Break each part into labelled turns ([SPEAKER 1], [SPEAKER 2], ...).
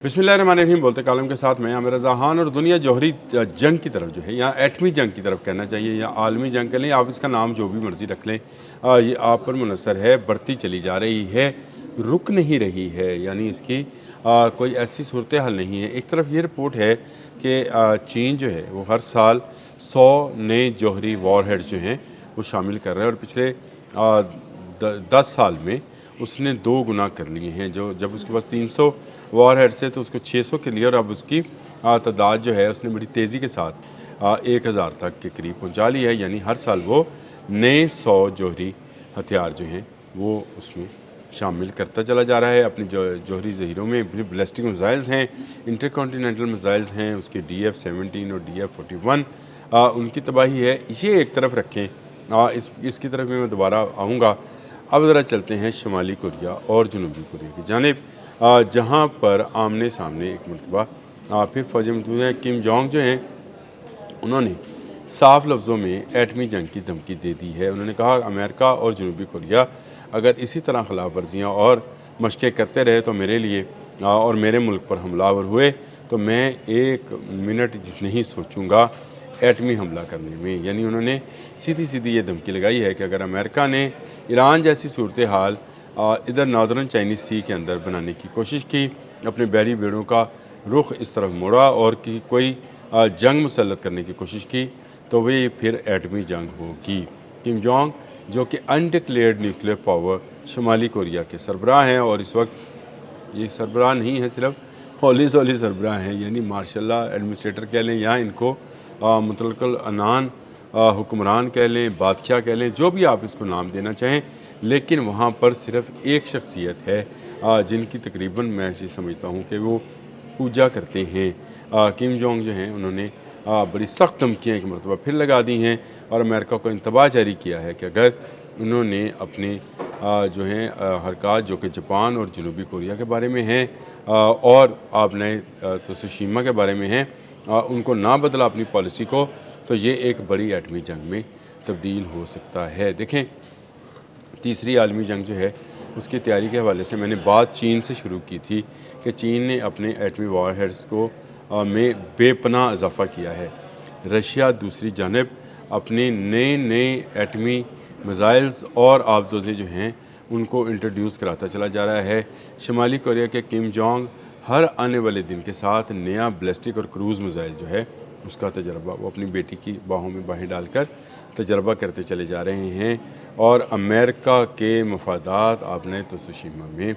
[SPEAKER 1] बिस्मिल्लाहिर्रहमानिर्रहीम बोलते कालम के साथ मैं आमिर रज़ा खान। और दुनिया जौहरी जंग की तरफ जो है या एटमी जंग की तरफ कहना चाहिए या आलमी जंग कह लें, आप इसका नाम जो भी मर्ज़ी रख लें, ये आप पर मुनसर है, बढ़ती चली जा रही है, रुक नहीं रही है। यानी इसकी कोई ऐसी सूरत हाल नहीं है। एक तरफ ये रिपोर्ट है कि चीन जो है वो हर साल 100 नए जौहरी वॉर हेड्स जो हैं वो शामिल कर रहा है, और पिछले 10 साल में उसने 2 गुना कर लिए हैं। जो जब उसके पास 300 वॉर हेड से तो उसको 600 के लिए, और अब उसकी तादाद जो है उसने बड़ी तेज़ी के साथ 1000 तक के करीब पहुंचा ली है। यानी हर साल वो नए 100 जौहरी हथियार जो हैं वो उसमें शामिल करता चला जा रहा है। अपनी जौहरी ज़हीरों में बैलिस्टिक मिसाइल्स हैं, इंटरकॉन्टिनेंटल मिसाइल्स हैं, उसके DF-17 और DF-41 उनकी तबाही है। ये एक तरफ रखें, इसकी तरफ भी मैं दोबारा आऊँगा। अब ज़रा चलते हैं शुमाली कोरिया और जनूबी कोरिया की जानिब, जहाँ पर आमने सामने एक मरतबा फिर फौजें मौजूद हैं। किम जोंग जो हैं उन्होंने साफ लफ्ज़ों में एटमी जंग की धमकी दे दी है। उन्होंने कहा अमेरिका और जनूबी कोरिया अगर इसी तरह खिलाफ वर्जियाँ और मशक़ें करते रहे तो मेरे लिए और मेरे मुल्क पर हमलावर हुए तो मैं एक मिनट नहीं सोचूंगा एटमी हमला करने में। यानी उन्होंने सीधी सीधी ये धमकी लगाई है कि अगर अमेरिका ने ईरान जैसी सूरत हाल इधर नॉर्दर्न चाइनीज़ सी के अंदर बनाने की कोशिश की, अपने बहरी बेड़ों का रुख इस तरफ मोड़ा और कि कोई जंग मुसल्लत करने की कोशिश की, तो वे फिर एटमी जंग होगी। किम जोंग जो कि अनडिक्लेयर्ड न्यूक्लियर पावर शुमाली कोरिया के सरबराह हैं, और इस वक्त ये सरबराह नहीं है, सिर्फ हौली सौली सरबराह हैं, यानी मार्शल एडमिनिस्ट्रेटर कह लें या इनको मुतलकल अनान हुक्मरान कह लें, बादशाह कह लें, जो भी आप इसको नाम देना चाहें। लेकिन वहाँ पर सिर्फ एक शख्सियत है जिनकी तकरीबन मैं ऐसी समझता हूँ कि वो पूजा करते हैं। किम जोंग जो हैं उन्होंने बड़ी सख्त धमकियाँ एक मरतबा फिर लगा दी हैं और अमेरिका को इंतबाह जारी किया है कि अगर उन्होंने अपने जो हैं हरकत जो कि जापान और जनूबी कोरिया के बारे में हैं और आप नए त्सुशिमा के बारे में हैं, उनको ना बदला अपनी पॉलिसी को, तो ये एक बड़ी एटमी जंग में तब्दील हो सकता है। देखें, तीसरी आलमी जंग जो है उसकी तैयारी के हवाले से मैंने बात चीन से शुरू की थी कि चीन ने अपने एटमी वॉर हेड्स को में बेपनाह इजाफ़ा किया है। रशिया दूसरी जानब अपने नए नए एटमी मिसाइल्स और आबदोज़ें जो हैं उनको इंट्रोड्यूस कराता चला जा रहा है। शुमाली कोरिया के किम जोंग हर आने वाले दिन के साथ नया बैलिस्टिक और क्रूज़ मिसाइल जो है उसका तजर्बा वो अपनी बेटी की बाहों में बाहें डालकर तजर्बा करते चले जा रहे हैं। और अमेरिका के मफादात आपने त्सुशिमा में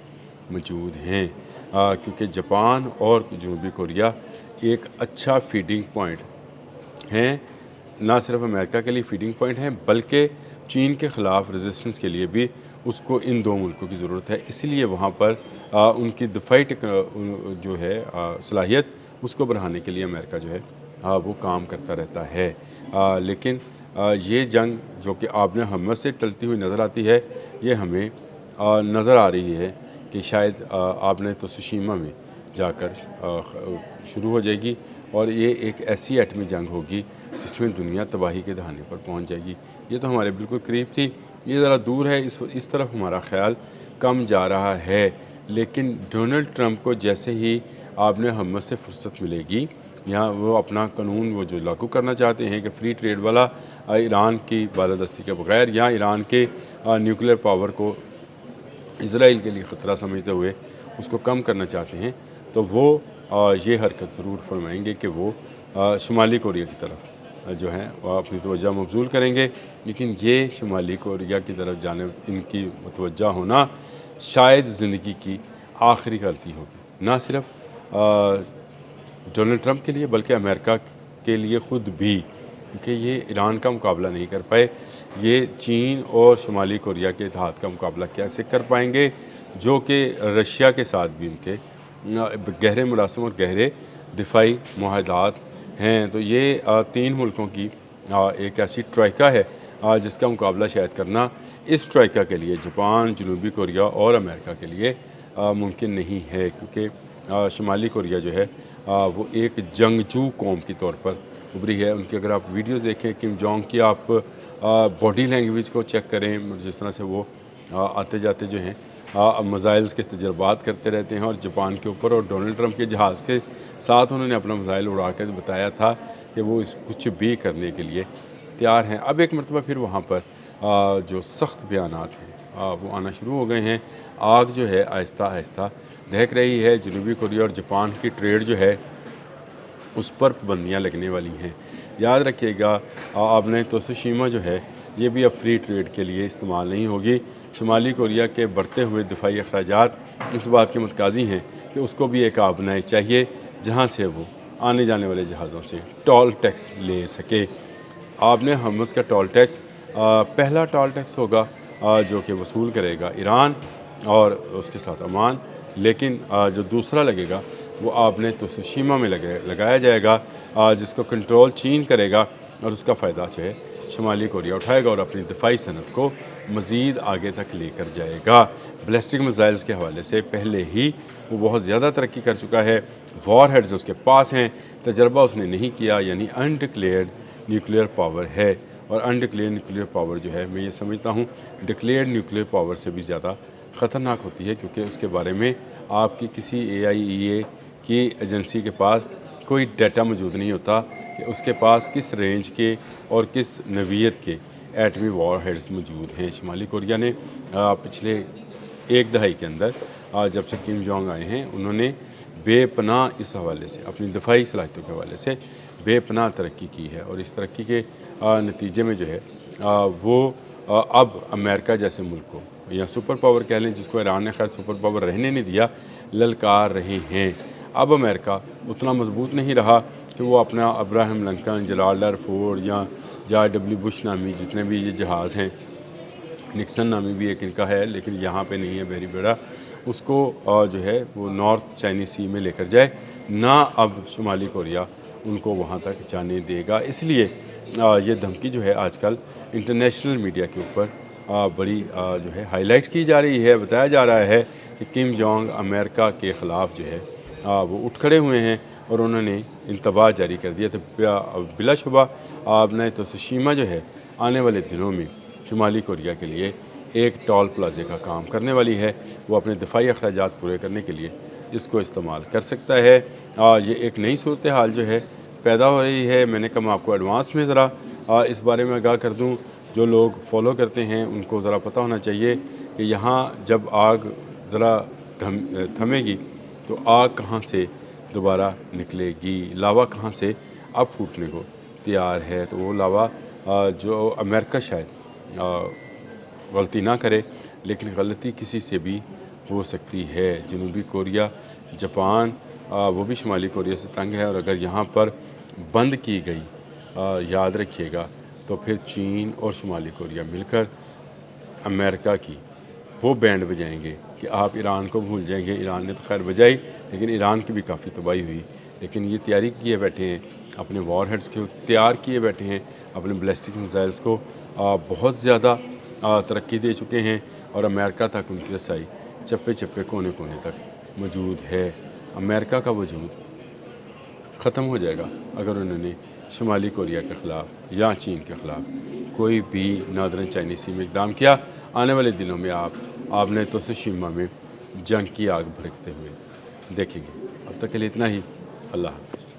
[SPEAKER 1] मौजूद हैं, क्योंकि जापान और जनूबी कोरिया एक अच्छा फीडिंग पॉइंट हैं। ना सिर्फ अमेरिका के लिए फीडिंग पॉइंट हैं बल्कि चीन के ख़िलाफ़ रेजिस्टेंस के लिए भी उसको इन 2 मुल्कों की ज़रूरत है। इसलिए वहाँ पर उनकी दफ़ाई जो है सलाहियत उसको बढ़ाने के लिए अमेरिका जो है वो काम करता रहता है। लेकिन ये जंग जो कि आपने हमत से टलती हुई नज़र आती है, ये हमें नज़र आ रही है कि शायद आपने त्सुशिमा में जाकर शुरू हो जाएगी, और ये एक ऐसी एटमी जंग होगी जिसमें दुनिया तबाही के दहाने पर पहुंच जाएगी। ये तो हमारे बिल्कुल करीब थी, ये ज़रा दूर है, इस तरफ हमारा ख्याल कम जा रहा है। लेकिन डोनाल्ड ट्रंप को जैसे ही आपने हमत से फुर्सत मिलेगी या वो अपना कानून वो जो लागू करना चाहते हैं कि फ्री ट्रेड वाला, ईरान की बालादस्ती के बगैर या ईरान के न्यूक्लियर पावर को इसराइल के लिए ख़तरा समझते हुए उसको कम करना चाहते हैं, तो वो ये हरकत ज़रूर फरमाएंगे कि वो शुमाली कोरिया की तरफ जो है वो अपनी तवज्जो मबज़ूल करेंगे। लेकिन ये शुमाली कोरिया की तरफ जाने इनकी मुतवज्जा होना शायद ज़िंदगी की आखिरी गलती होगी, ना सिर्फ डोनाल्ड ट्रंप के लिए बल्कि अमेरिका के लिए ख़ुद भी, क्योंकि ये ईरान का मुकाबला नहीं कर पाए, ये चीन और शुमाली कोरिया के इत्तेहाद का मुकाबला कैसे कर पाएंगे, जो कि रशिया के साथ भी उनके गहरे मुरासम और गहरे दिफाई मुआहदात हैं। तो ये 3 मुल्कों की एक ऐसी ट्राइका है जिसका मुकाबला शायद करना इस ट्राइका के लिए जापान, जनूबी कोरिया और अमेरिका के लिए मुमकिन नहीं है, क्योंकि शुमाली कोरिया जो है वो एक जंगजू कौम के तौर पर उभरी है। उनकी अगर आप वीडियोस देखें किम जोंग की, आप बॉडी लैंग्वेज को चेक करें, जिस तरह से वो आते जाते जो हैं میزائلز کے تجربات کرتے رہتے ہیں، اور جاپان کے اوپر اور ڈونلڈ ٹرمپ کے جہاز کے ساتھ انہوں نے اپنا میزائل اڑا کر بتایا تھا کہ وہ اس کچھ بھی کرنے کے لیے تیار ہیں۔ اب ایک مرتبہ پھر وہاں پر جو سخت بیانات ہیں وہ آنا شروع ہو گئے ہیں۔ آگ جو ہے آہستہ آہستہ دہک رہی ہے۔ جنوبی کوریا اور جاپان کی ٹریڈ جو ہے اس پر پابندیاں لگنے والی ہیں۔ یاد رکھیے گا آپ نے توسوشیما جو ہے یہ بھی اب فری ٹریڈ کے لیے استعمال نہیں ہوگی۔ شمالی کوریا کے بڑھتے ہوئے دفاعی اخراجات اس بات کے متقاضی ہیں کہ اس کو بھی ایک آبنائی چاہیے جہاں سے وہ آنے جانے والے جہازوں سے ٹول ٹیکس لے سکے۔ آپ نے ہرمز کا ٹول ٹیکس پہلا ٹول ٹیکس ہوگا جو کہ وصول کرے گا ایران اور اس کے ساتھ عمان، لیکن جو دوسرا لگے گا وہ آپ نے توسوشیما میں لگایا جائے گا، جس کو کنٹرول چین کرے گا، اور اس کا فائدہ جو ہے شمالی کوریا اٹھائے گا اور اپنی دفاعی صنعت کو مزید آگے تک لے کر جائے گا۔ بیلسٹک میزائلز کے حوالے سے پہلے ہی وہ بہت زیادہ ترقی کر چکا ہے، وار ہیڈز اس کے پاس ہیں، تجربہ اس نے نہیں کیا، یعنی انڈکلیئرڈ نیوکلیئر پاور ہے۔ اور انڈکلیئر نیوکلیئر پاور جو ہے میں یہ سمجھتا ہوں ڈکلیئرڈ نیوکلیئر پاور سے بھی زیادہ خطرناک ہوتی ہے، کیونکہ اس کے بارے میں آپ کی کسی AIEA کی ایجنسی کے پاس کوئی ڈیٹا موجود نہیں ہوتا کہ اس کے پاس کس رینج کے اور کس نوعیت کے ایٹمی وار ہیڈز موجود ہیں۔ شمالی کوریا نے پچھلے ایک دہائی کے اندر جب سے کم جونگ آئے ہیں انہوں نے بے پناہ اس حوالے سے اپنی دفاعی صلاحیتوں کے حوالے سے بے پناہ ترقی کی ہے، اور اس ترقی کے نتیجے میں جو ہے وہ اب امریکہ جیسے ملک کو یا سپر پاور کہہ لیں، جس کو ایران نے خیر سپر پاور رہنے نہیں دیا، للکار رہے ہیں۔ اب امریکہ اتنا مضبوط نہیں رہا کہ وہ اپنا ابراہم لنکن، جلال فورڈ یا جارج ڈبلیو بش نامی جتنے بھی یہ جہاز ہیں، نکسن نامی بھی ایک ان کا ہے لیکن یہاں پہ نہیں ہے بیری بیڑا، اس کو جو ہے وہ نارتھ چائنی سی میں لے کر جائے، نہ اب شمالی کوریا ان کو وہاں تک جانے دے گا۔ اس لیے یہ دھمکی جو ہے آج کل انٹرنیشنل میڈیا کے اوپر بڑی جو ہے ہائی لائٹ کی جا رہی ہے۔ بتایا جا رہا ہے کہ کم جونگ امریکہ کے خلاف جو ہے وہ اٹھ کھڑے ہوئے ہیں اور انہوں نے انتباہ جاری کر دیا۔ تو بلا شبہ آپ نے توسوشیما جو ہے آنے والے دنوں میں شمالی کوریا کے لیے ایک ٹول پلازے کا کام کرنے والی ہے۔ وہ اپنے دفاعی اخراجات پورے کرنے کے لیے اس کو استعمال کر سکتا ہے۔ یہ ایک نئی صورتحال جو ہے پیدا ہو رہی ہے۔ میں نے کہا میں آپ کو ایڈوانس میں ذرا اس بارے میں آگاہ کر دوں، جو لوگ فالو کرتے ہیں ان کو ذرا پتہ ہونا چاہیے کہ یہاں جب آگ ذرا تھمے گی تو آگ کہاں سے دوبارہ نکلے گی، لاوا کہاں سے اب پھوٹنے کو تیار ہے۔ تو وہ لاوا جو امریکہ شاید غلطی نہ کرے، لیکن غلطی کسی سے بھی ہو سکتی ہے۔ جنوبی کوریا، جاپان وہ بھی شمالی کوریا سے تنگ ہے، اور اگر یہاں پر بند کی گئی یاد رکھیے گا تو پھر چین اور شمالی کوریا مل کر امریکہ کی وہ بینڈ بجائیں گے کہ آپ ایران کو بھول جائیں گے۔ ایران نے تو خیر بجائی، لیکن ایران کی بھی کافی تباہی ہوئی، لیکن یہ تیاری کیے بیٹھے ہیں، اپنے وار ہیڈز کو تیار کیے بیٹھے ہیں، اپنے بیلسٹک میزائلز کو بہت زیادہ ترقی دے چکے ہیں، اور امریکہ تک ان کی رسائی چپے چپے کونے کونے تک موجود ہے۔ امریکہ کا وجود ختم ہو جائے گا اگر انہوں نے شمالی کوریا کے خلاف یا چین کے خلاف کوئی بھی نادرن چائنی سی میں اقدام کیا۔ آنے والے دنوں میں آپ نے توسوشیما میں جنگ کی آگ بھڑکتے ہوئے دیکھیں گے۔ اب تک کے لیے اتنا ہی۔ اللہ حافظ۔